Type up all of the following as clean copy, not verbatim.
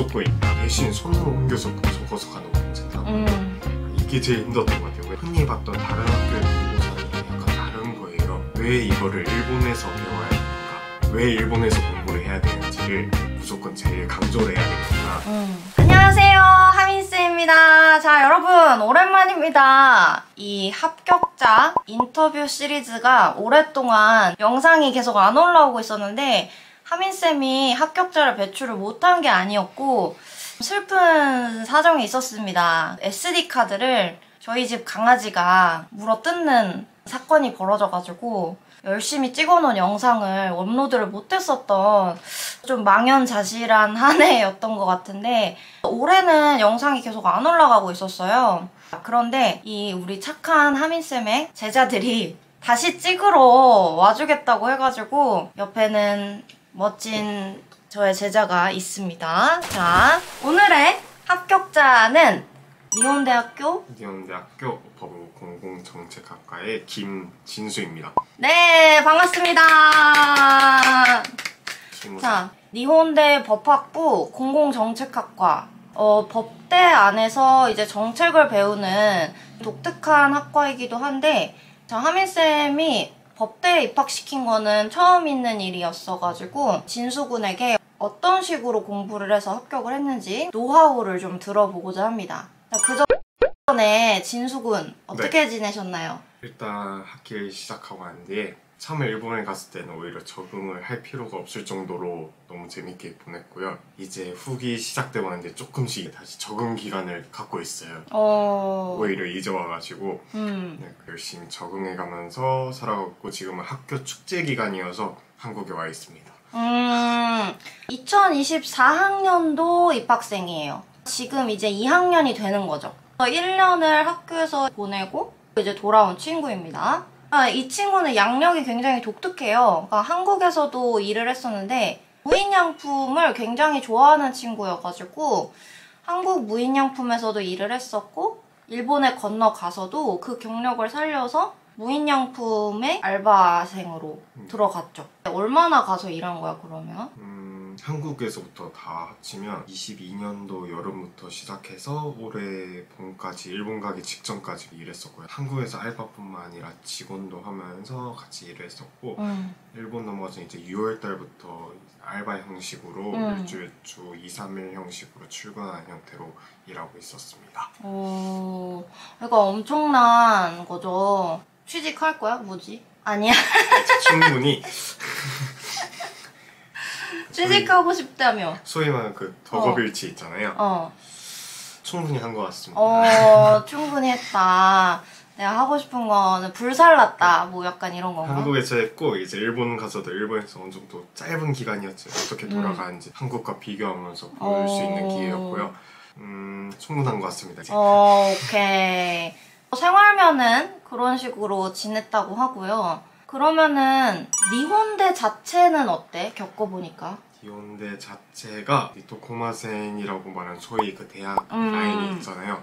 무조건 있다. 대신 손으로 옮겨서 적어서 가는 거 괜찮다. 이게 제일 힘들었던 것 같아요. 흔히 봤던 다른 학교의 공부서는 약간 다른 거예요. 왜 이거를 일본에서 배워야 되는가, 왜 일본에서 공부를 해야 되는지를 무조건 제일 강조를 해야 되는구나. 안녕하세요, 하민쌤입니다. 자, 여러분 오랜만입니다. 이 합격자 인터뷰 시리즈가 오랫동안 영상이 계속 안 올라오고 있었는데 하민쌤이 합격자를 배출을 못한 게 아니었고 슬픈 사정이 있었습니다. SD카드를 저희 집 강아지가 물어뜯는 사건이 벌어져가지고 열심히 찍어놓은 영상을 업로드를 못했었던 좀 망연자실한 한 해였던 것 같은데 올해는 영상이 계속 안 올라가고 있었어요. 그런데 이 우리 착한 하민쌤의 제자들이 다시 찍으러 와주겠다고 해가지고 옆에는 멋진 저의 제자가 있습니다. 자, 오늘의 합격자는 니혼대학교 법무 공공정책학과의 김진수입니다. 네, 반갑습니다. 자, 니혼대 법학부 공공정책학과 법대 안에서 이제 정책을 배우는 독특한 학과이기도 한데 자, 하민쌤이 법대에 입학시킨 거는 처음 있는 일이었어가지고 진수군에게 어떤 식으로 공부를 해서 합격을 했는지 노하우를 좀 들어보고자 합니다. 자, 그 전에 진수군 어떻게 지내셨나요? 일단 학기 시작하고 난 뒤에 처음에 일본에 갔을 때는 오히려 적응을 할 필요가 없을 정도로 너무 재밌게 보냈고요. 이제 후기 시작되고 나는데 조금씩 다시 적응 기간을 갖고 있어요. 오히려 이제 와가지고 네, 열심히 적응해가면서 살아가고 지금은 학교 축제 기간이어서 한국에 와 있습니다. 2024학년도 입학생이에요. 지금 이제 2학년이 되는 거죠. 1년을 학교에서 보내고 이제 돌아온 친구입니다. 이 친구는 양력이 굉장히 독특해요. 그러니까 한국에서도 일을 했었는데 무인양품을 굉장히 좋아하는 친구여가지고 한국 무인양품에서도 일을 했었고 일본에 건너가서도 그 경력을 살려서 무인양품의 알바생으로 들어갔죠. 얼마나 가서 일한 거야 그러면? 한국에서부터 다 합치면 22년도 여름부터 시작해서 올해 봄까지 일본 가기 직전까지 일했었고요. 한국에서 알바뿐만 아니라 직원도 하면서 같이 일을 했었고 일본 넘어가서 이제 6월 달부터 알바 형식으로 일주일 주 2, 3일 형식으로 출근하는 형태로 일하고 있었습니다. 그러니까 엄청난 거죠. 취직할 거야? 뭐지? 아니야. 충분히 취직하고 싶다며. 소위 말하는 그 덕업일치 있잖아요. 충분히 한 것 같습니다. 충분히 했다. 내가 하고 싶은 거는 불살랐다. 뭐 약간 이런 건가? 한국에서 했고 이제 일본 가서도 일본에서 어느 정도 짧은 기간이었지 어떻게 돌아가는지 한국과 비교하면서 볼 수 있는 기회였고요. 충분한 것 같습니다. 오케이. 생활면은 그런 식으로 지냈다고 하고요. 그러면은 니혼대 자체는 어때? 겪어보니까. 니혼대 자체가 토코마센이라고 말하는 소위 그 대학 라인이 있잖아요.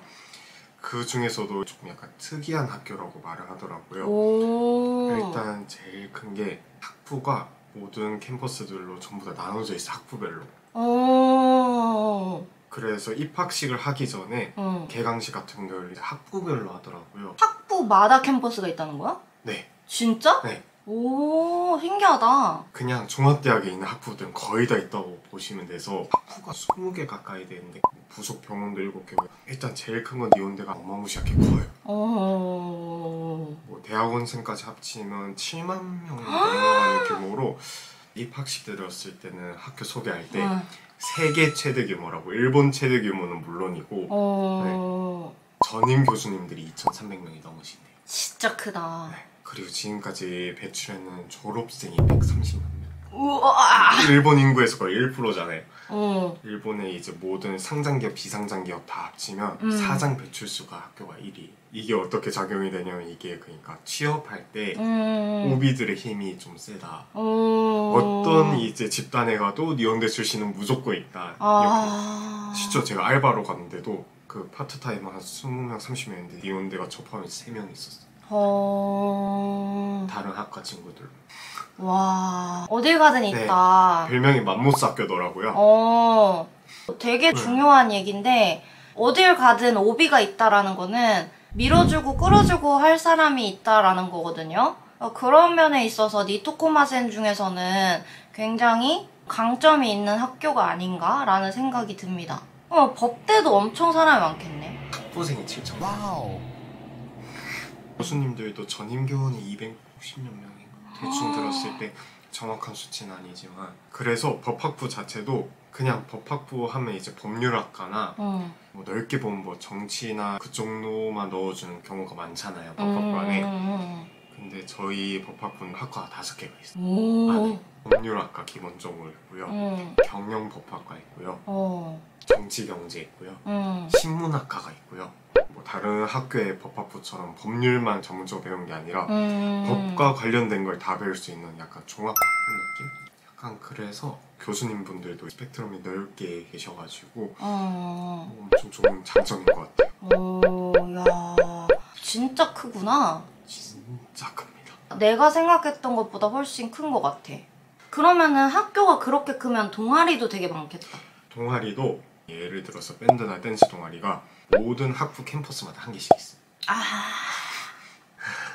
그 중에서도 조금 약간 특이한 학교라고 말을 하더라고요. 일단 제일 큰 게 학부가 모든 캠퍼스들로 전부 다 나눠져 있어, 학부별로. 그래서 입학식을 하기 전에 개강식 같은 걸 학부별로 하더라고요. 학부마다 캠퍼스가 있다는 거야? 네. 진짜? 네. 오, 신기하다. 그냥 종합대학에 있는 학부들은 거의 다 있다고 보시면 돼서 학부가 20개 가까이 되는데 부속 병원도 7개고 일단 제일 큰 건 니혼대가 어마무시하게 커요. 뭐 대학원생까지 합치면 7만 명 넘어가는 규모로 입학식 때 들었을 때는 학교 소개할 때 세계 최대 규모라고, 일본 최대 규모는 물론이고 네. 전임 교수님들이 2,300명이 넘으신대요. 진짜 크다. 네. 그리고 지금까지 배출했는 졸업생이 130만 명. 우와. 일본 인구에서 거의 1%잖아요. 일본의 이제 모든 상장기업, 비상장기업 다 합치면 사장 배출수가 학교가 1위. 이게 어떻게 작용이 되냐면 이게 그러니까 취업할 때 오비들의 힘이 좀 세다. 어떤 이제 집단에 가도 니혼대 출신은 무조건 있다. 실제 제가 알바로 갔는데도 그 파트타임 한 20명, 30명인데 니혼대가 저 포함해서 3명 있었어요. 다른 학과 친구들. 와, 어딜 가든 있다. 별명이 맘모스 학교더라고요. 되게 중요한 얘기인데 어딜 가든 오비가 있다라는 거는 밀어주고 끌어주고 할 사람이 있다라는 거거든요. 그런 면에 있어서 니토코마센 중에서는 굉장히 강점이 있는 학교가 아닌가라는 생각이 듭니다. 법대도 엄청 사람이 많겠네. 학부생이 7천. 와우. 교수님들도 전임 교원이 250몇 명인가 대충 들었을 때 정확한 수치는 아니지만 그래서 법학부 자체도 그냥 법학부 하면 이제 법률학과나 뭐 넓게 보면 뭐 정치나 그쪽로만 넣어주는 경우가 많잖아요. 법학부 안에. 근데 저희 법학부는 학과가 5개가 있어요. 안에 법률학과 기본적으로 있고요. 경영법학과 있고요. 정치경제 있고요. 신문학과가 있고요. 뭐 다른 학교의 법학부처럼 법률만 전문적으로 배우는 게 아니라 법과 관련된 걸 다 배울 수 있는 약간 종합학부 느낌? 약간 그래서 교수님분들도 스펙트럼이 넓게 계셔가지고 엄청 좋은 장점인 것 같아요. 야, 진짜 크구나. 진짜 큽니다. 내가 생각했던 것보다 훨씬 큰 것 같아. 그러면은 학교가 그렇게 크면 동아리도 되게 많겠다. 동아리도 예를 들어서 밴드나 댄스 동아리가 모든 학부 캠퍼스마다 한 개씩 있어요.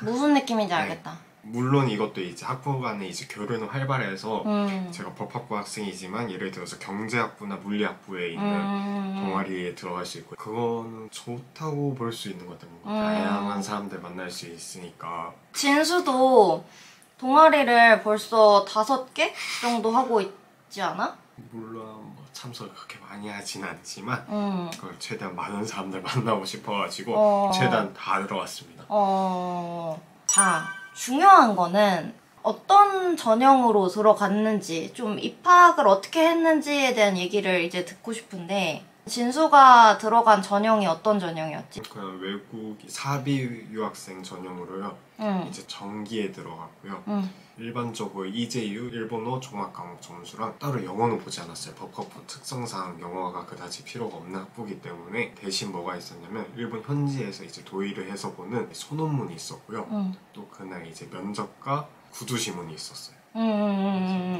무슨 느낌인지 알겠다. 네. 물론 이것도 이제 학부 간에 이제 교류는 활발해서 제가 법학부 학생이지만 예를 들어서 경제학부나 물리학부에 있는 동아리에 들어갈 수 있고 그거는 좋다고 볼 수 있는 것 같아요. 다양한 사람들 만날 수 있으니까. 진수도 동아리를 벌써 5개 정도 하고 있지 않아? 물론 뭐 참석을 그렇게 많이 하진 않지만 그걸 최대한 많은 사람들 만나고 싶어가지고 최대한 다 들어왔습니다. 자, 중요한 거는 어떤 전형으로 들어갔는지 좀 입학을 어떻게 했는지에 대한 얘기를 이제 듣고 싶은데 진수가 들어간 전형이 어떤 전형이었지? 그냥 외국 사비 유학생 전형으로요. 이제 정기에 들어갔고요. 일반적으로 이제유 일본어 종합과목 점수랑 따로 영어는 보지 않았어요. 법학부 특성상 영어가 그다지 필요가 없는 학부이기 때문에 대신 뭐가 있었냐면 일본 현지에서 이제 도의를 해서 보는 소논문이 있었고요. 또 그날 이제 면접과 구두시문이 있었어요.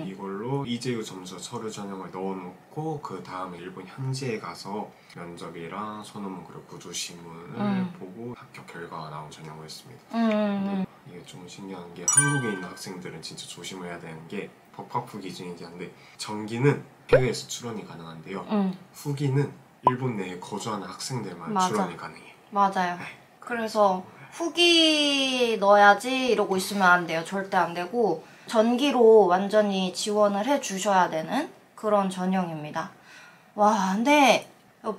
이걸로 이제유 점수 서류 전형을 넣어놓고 그 다음에 일본 현지에 가서 면접이랑 소논문 그리고 구두시문을 보고 합격 결과가 나온 전형이었습니다. 근데 이게 좀 신기한 게 한국에 있는 학생들은 진짜 조심해야 되는 게 법학부 기준이긴 한데 정기는 해외에서 출원이 가능한데요. 후기는 일본 내에 거주하는 학생들만 출원이 가능해요. 맞아요. 네. 그래서 후기 넣어야지 이러고 있으면 안 돼요. 절대 안 되고 전기로 완전히 지원을 해주셔야 되는 그런 전형입니다. 와, 근데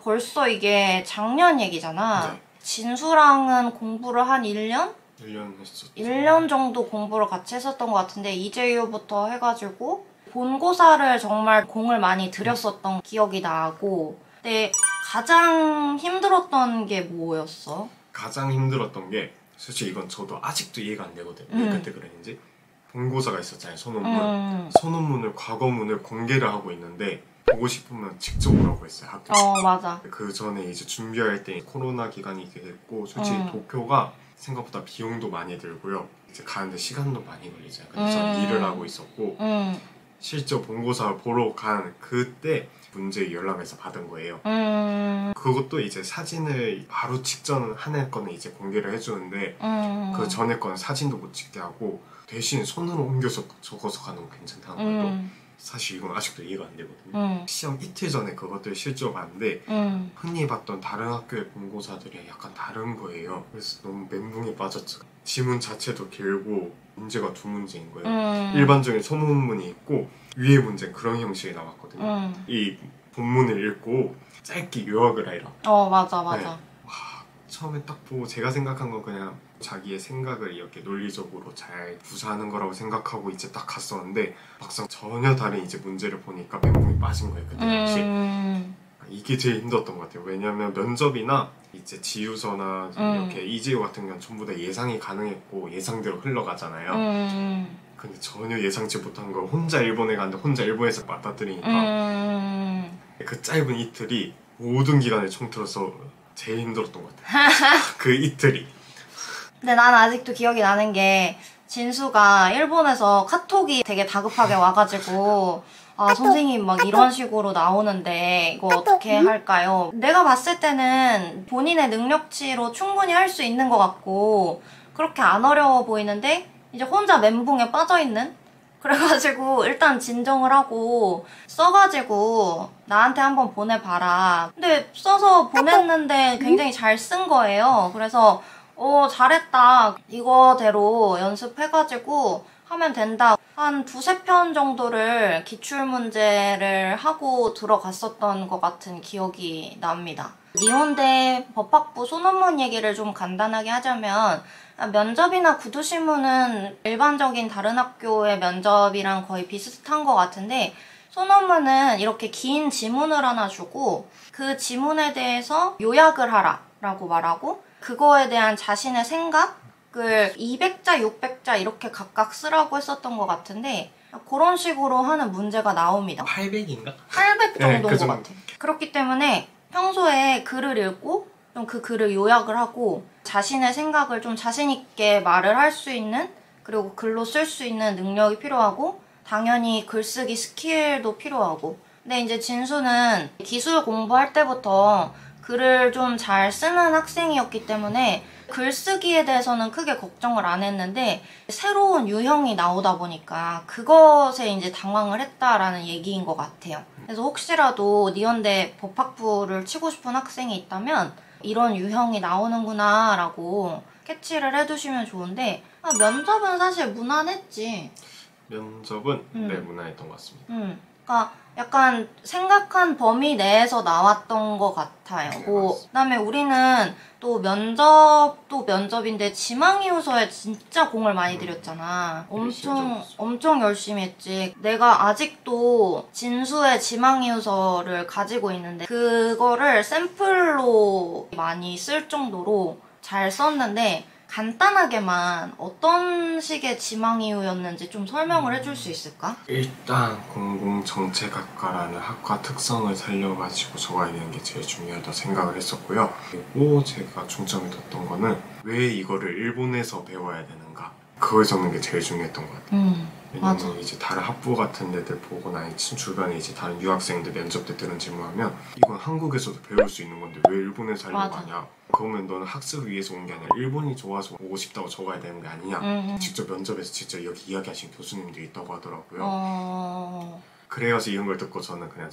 벌써 이게 작년 얘기잖아. 네. 진수랑은 공부를 한 1년? 1년 했었죠. 1년 정도 공부를 같이 했었던 것 같은데 이제유부터 해가지고 본고사를 정말 공을 많이 들였었던 기억이 나고 근데 가장 힘들었던 게 뭐였어? 가장 힘들었던 게 솔직히 이건 저도 아직도 이해가 안 되거든요. 왜 그때 그랬는지. 본고사가 있었잖아요. 소논문. 소논문을 과거문을 공개를 하고 있는데 보고 싶으면 직접 오라고 했어요. 학교에서. 맞아. 그 전에 이제 준비할 때 코로나 기간이 됐고 솔직히 도쿄가 생각보다 비용도 많이 들고요. 이제 가는데 시간도 많이 걸리잖아요. 근데 전 일을 하고 있었고 실제 본고사 보러 간 그때 문제 연락해서 받은 거예요. 그것도 이제 사진을 바로 직전 한 해 거는 이제 공개를 해주는데 그 전에 거는 사진도 못 찍게 하고 대신 손으로 옮겨서 적어서 가는 거 괜찮다는 것도 사실 이건 아직도 이해가 안 되거든요. 시험 이틀 전에 그것들 실제로 봤는데 흔히 봤던 다른 학교의 본고사들이 약간 다른 거예요. 그래서 너무 멘붕에 빠졌죠. 지문 자체도 길고 문제가 2문제인 거예요. 일반적인 소문문이 있고 위에 문제는 그런 형식이 나왔거든요. 이 본문을 읽고 짧게 요약을 해라. 맞아. 네. 와, 처음에 딱 보고 제가 생각한 건 그냥 자기의 생각을 이렇게 논리적으로 잘 구사하는 거라고 생각하고 이제 딱 갔었는데 막상 전혀 다른 이제 문제를 보니까 멘붕이 빠진 거예요. 그때 당시. 이게 제일 힘들었던 것 같아요. 왜냐하면 면접이나 이제 지우서나 이렇게 이재유 같은 경우는 전부 다 예상이 가능했고 예상대로 흘러가잖아요. 근데 전혀 예상치 못한 걸 혼자 일본에 갔는데 혼자 일본에서 맞닥뜨리니까 그 짧은 이틀이 모든 기간을 통틀어서 제일 힘들었던 것 같아요. 그 이틀이. 근데 난 아직도 기억이 나는 게 진수가 일본에서 카톡이 되게 다급하게 와가지고 아 선생님 막 이런 식으로 나오는데 이거 어떻게 할까요? 내가 봤을 때는 본인의 능력치로 충분히 할 수 있는 것 같고 그렇게 안 어려워 보이는데 이제 혼자 멘붕에 빠져있는? 그래가지고 일단 진정을 하고 써가지고 나한테 한번 보내봐라. 근데 써서 보냈는데 굉장히 잘 쓴 거예요. 그래서 잘했다. 이거대로 연습해가지고 하면 된다. 한 두세 편 정도를 기출문제를 하고 들어갔었던 것 같은 기억이 납니다. 니혼대 법학부 소논문 얘기를 좀 간단하게 하자면 면접이나 구두신문은 일반적인 다른 학교의 면접이랑 거의 비슷한 것 같은데 소논문은 이렇게 긴 지문을 하나 주고 그 지문에 대해서 요약을 하라 라고 말하고 그거에 대한 자신의 생각을 200자, 600자 이렇게 각각 쓰라고 했었던 것 같은데 그런 식으로 하는 문제가 나옵니다. 800인가? 800 정도인 것 같아요. 그렇기 때문에 평소에 글을 읽고 좀 그 글을 요약을 하고 자신의 생각을 좀 자신 있게 말을 할 수 있는 그리고 글로 쓸 수 있는 능력이 필요하고 당연히 글쓰기 스킬도 필요하고 근데 이제 진수는 기술 공부할 때부터 글을 좀 잘 쓰는 학생이었기 때문에 글쓰기에 대해서는 크게 걱정을 안 했는데 새로운 유형이 나오다 보니까 그것에 이제 당황을 했다라는 얘기인 것 같아요. 그래서 혹시라도 니혼대 법학부를 치고 싶은 학생이 있다면 이런 유형이 나오는구나 라고 캐치를 해두시면 좋은데 면접은 사실 무난했지. 면접은 네 무난했던 것 같습니다. 그러니까 약간 생각한 범위 내에서 나왔던 것 같아요. 네, 그다음에 우리는 또 면접도 면접인데 지망이유서에 진짜 공을 많이 들였잖아. 엄청 열심히 했지. 내가 아직도 진수의 지망이유서를 가지고 있는데 그거를 샘플로 많이 쓸 정도로 잘 썼는데 간단하게만 어떤 식의 지망이유였는지 좀 설명을 해줄 수 있을까? 일단 공공정책학과라는 학과 특성을 살려가지고 적어야 되는 게 제일 중요하다고 생각을 했었고요. 그리고 제가 중점을 뒀던 거는 왜 이거를 일본에서 배워야 되는가 그걸 적는 게 제일 중요했던 것 같아요. 왜냐면 맞아. 이제 다른 학부 같은 데들 보거나 주변에 이제 다른 유학생들 면접 때 들은 질문하면 이건 한국에서도 배울 수 있는 건데 왜 일본에서 하려고 하냐. 그러면 너는 학습을 위해서 온 게 아니라 일본이 좋아서 오고 싶다고 적어야 되는 게 아니냐. 직접 면접에서 직접 여기 이야기하신 교수님들이 있다고 하더라고요. 그래서 이런 걸 듣고 저는 그냥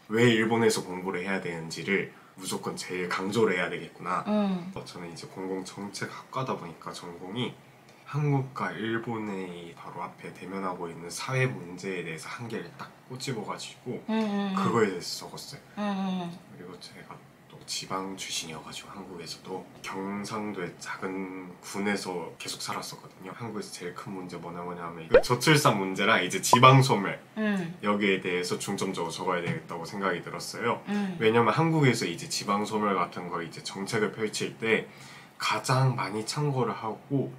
왜 일본에서 공부를 해야 되는지를 무조건 제일 강조를 해야 되겠구나. 저는 이제 공공정책학과다 보니까 전공이 한국과 일본의 바로 앞에 대면하고 있는 사회 문제에 대해서 한 개를 딱 꼬집어가지고 그거에 대해서 적었어요. 그리고 제가 또 지방 출신이어가지고 한국에서도 경상도의 작은 군에서 계속 살았었거든요. 한국에서 제일 큰 문제 뭐냐면 그 저출산 문제랑 이제 지방소멸 여기에 대해서 중점적으로 적어야 되겠다고 생각이 들었어요. 왜냐면 한국에서 이제 지방소멸 같은 거 이제 정책을 펼칠 때 가장 많이 참고를 하고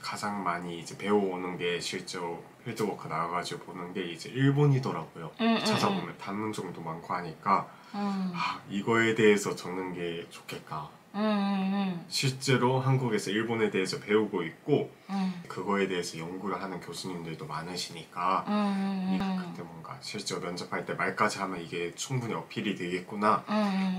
가장 많이 이제 배워오는 게 실제로 필드워크 나와가지고 보는 게 이제 일본이더라고요. 찾아보면 단문종도 많고 하니까 이거에 대해서 적는 게 좋겠다. 실제로 한국에서 일본에 대해서 배우고 있고 그거에 대해서 연구를 하는 교수님들도 많으시니까 그때 뭔가 실제로 면접할 때 말까지 하면 이게 충분히 어필이 되겠구나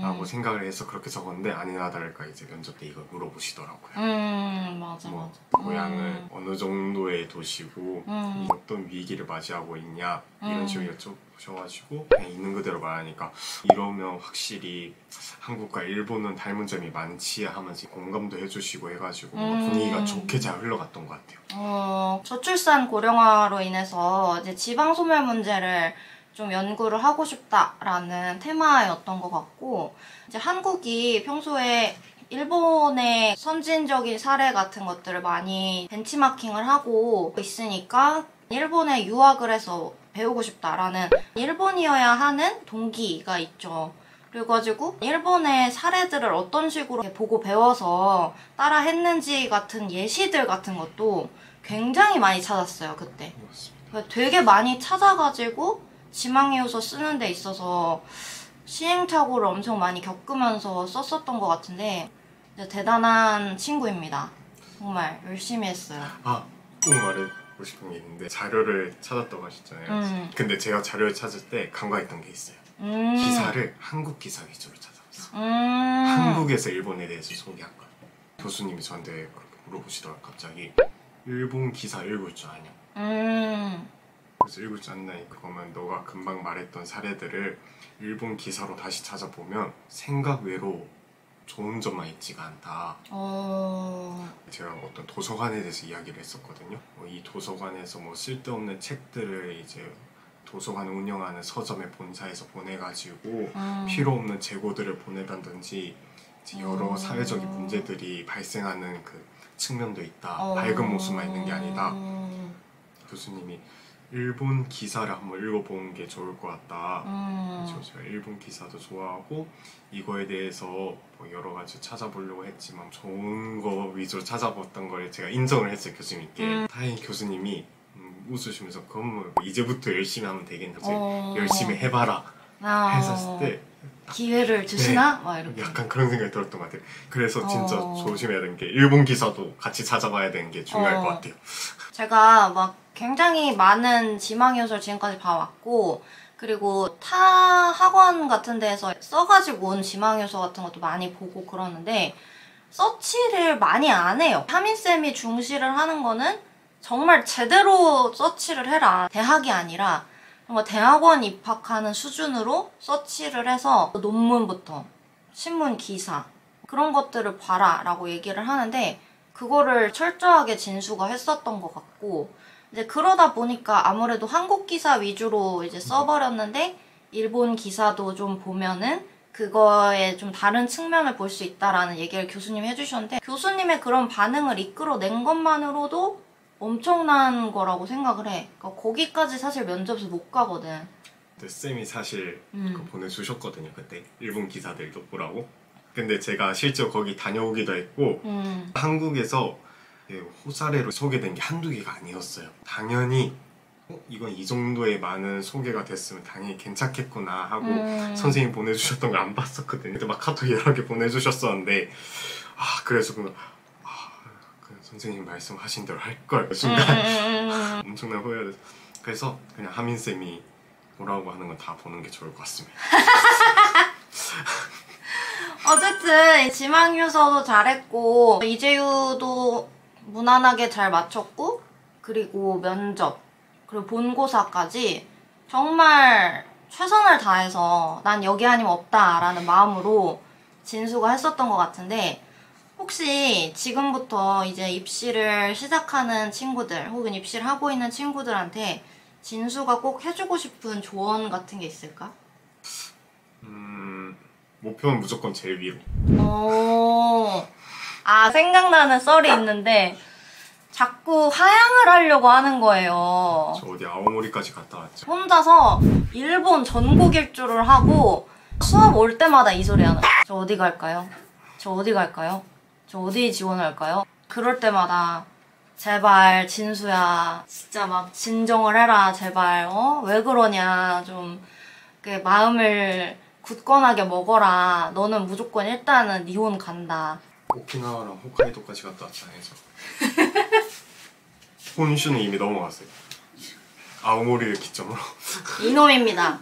라고 생각을 해서 그렇게 적었는데 아니나 다를까 이제 면접 때 이걸 물어보시더라고요. 맞아. 고향은 어느 정도의 도시고 어떤 위기를 맞이하고 있냐 이런 식으로 여쭤보셔가지고 그냥 있는 그대로 말하니까 이러면 확실히 한국과 일본은 닮은 점이 많지 하면서 공감도 해주시고 해가지고 분위기가 좋게 잘 흘러갔던 것 같아요. 저출산 고령화로 인해서 이제 지방 소멸 문제를 좀 연구를 하고 싶다라는 테마였던 것 같고 이제 한국이 평소에 일본의 선진적인 사례 같은 것들을 많이 벤치마킹을 하고 있으니까 일본에 유학을 해서 배우고 싶다라는 일본이어야 하는 동기가 있죠. 그래가지고 일본의 사례들을 어떤 식으로 보고 배워서 따라 했는지 같은 예시들 같은 것도 굉장히 많이 찾았어요, 그때. 되게 많이 찾아가지고 지망이유서 쓰는 데 있어서 시행착오를 엄청 많이 겪으면서 썼었던 것 같은데 대단한 친구입니다. 정말 열심히 했어요. 꼭 하고 싶은 게 있는데 자료를 찾았다고 하셨잖아요. 근데 제가 자료를 찾을 때 간과했던 게 있어요. 기사를 한국 기사 위주로 찾아봤어요. 한국에서 일본에 대해서 소개한 거. 교수님이 저한테 그렇게 물어보시더라고요. 갑자기 일본 기사 읽을 줄 아냐? 그래서 읽을 줄 안다니까 그러면 너가 금방 말했던 사례들을 일본 기사로 다시 찾아보면 생각 외로 좋은 점만 있지가 않다. 제가 어떤 도서관에 대해서 이야기를 했었거든요. 이 도서관에서 뭐 쓸데없는 책들을 이제 도서관을 운영하는 서점의 본사에서 보내가지고 필요 없는 재고들을 보내다든지 여러 사회적인 문제들이 발생하는 그 측면도 있다. 밝은 모습만 있는 게 아니다. 교수님이 일본 기사를 한번 읽어보는 게 좋을 것 같다. 그래서 제가 일본 기사도 좋아하고 이거에 대해서 뭐 여러 가지 찾아보려고 했지만 좋은 거 위주로 찾아봤던 걸 제가 인정을 했어요, 교수님께. 다행히 교수님이 웃으시면서 그럼 뭐 이제부터 열심히 하면 되겠지. 열심히 해봐라 했었을 때 기회를 주시나? 네, 막 이렇게 약간 그런 생각이 들었던 것 같아요. 그래서 진짜 조심해야 되는 게 일본 기사도 같이 찾아봐야 되는 게 중요할 것 같아요. 제가 막 굉장히 많은 지망 요소를 지금까지 봐왔고 그리고 타 학원 같은 데서 써가지고 온 지망 요소 같은 것도 많이 보고 그러는데 서치를 많이 안 해요. 하민쌤이 중시를 하는 거는 정말 제대로 서치를 해라. 대학이 아니라 정말 대학원 입학하는 수준으로 서치를 해서 논문부터 신문 기사 그런 것들을 봐라 라고 얘기를 하는데 그거를 철저하게 진수가 했었던 것 같고 이제 그러다 보니까 아무래도 한국 기사 위주로 이제 써버렸는데 일본 기사도 좀 보면은 그거에 좀 다른 측면을 볼 수 있다라는 얘기를 교수님이 해주셨는데 교수님의 그런 반응을 이끌어낸 것만으로도 엄청난 거라고 생각을 해. 그러니까 거기까지 사실 면접에서 못 가거든. 근데 쌤이 사실 그거 보내주셨거든요. 그때 일본 기사들도 보라고. 근데 제가 실제로 거기 다녀오기도 했고 한국에서 호사례로 소개된 게 한두 개가 아니었어요. 당연히 이건 이 정도의 많은 소개가 됐으면 당연히 괜찮겠구나 하고 선생님 보내주셨던 걸 안 봤었거든요. 근데 막 카톡 여러 개 보내주셨었는데 그래서 그냥 선생님 말씀하신 대로 할 걸 순간 엄청난 후회가 됐어요. 그래서 그냥 하민쌤이 뭐라고 하는 건 다 보는 게 좋을 것 같습니다. 어쨌든 지망유서도 잘했고 이재유도 무난하게 잘 마쳤고 그리고 면접 그리고 본고사까지 정말 최선을 다해서 난 여기 아니면 없다 라는 마음으로 진수가 했었던 것 같은데 혹시 지금부터 이제 입시를 시작하는 친구들 혹은 입시를 하고 있는 친구들한테 진수가 꼭 해주고 싶은 조언 같은 게 있을까? 목표는 무조건 제일 위로. 생각나는 썰이 있는데 자꾸 하향을 하려고 하는 거예요. 저 어디 아오모리까지 갔다 왔죠. 혼자서 일본 전국 일주를 하고 수업 올 때마다 이 소리 하는 거예요. 저 어디 갈까요? 저 어디 갈까요? 저 어디 지원할까요? 그럴 때마다 제발 진수야 진짜 막 진정을 해라 제발 왜 그러냐 좀 마음을 굳건하게 먹어라 너는 무조건 일단은 니혼 간다. 오키나와랑 홋카이도까지 갔다 왔잖아요. 혼슈는 이미 넘어갔어요. 아오모리를 기점으로. 이놈입니다.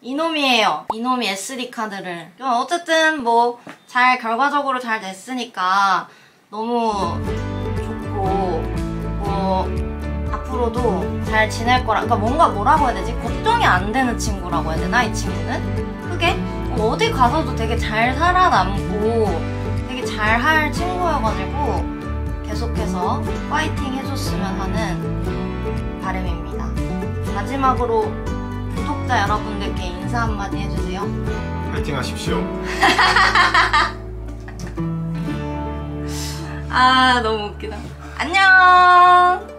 이놈이에요. 이놈이 SD 카드를. 어쨌든 뭐 잘 결과적으로 잘 됐으니까 너무 좋고 뭐 앞으로도 잘 지낼 거라. 그러니까 뭔가 뭐라고 해야 되지? 걱정이 안 되는 친구라고 해야 되나 이 친구는? 그게 어디 가서도 되게 잘 살아남고 되게 잘 할 친구여가지고 계속해서 파이팅 해줬으면 하는 바람입니다. 마지막으로 구독자 여러분들께 인사 한마디 해주세요. 파이팅 하십시오. 너무 웃기다. 안녕.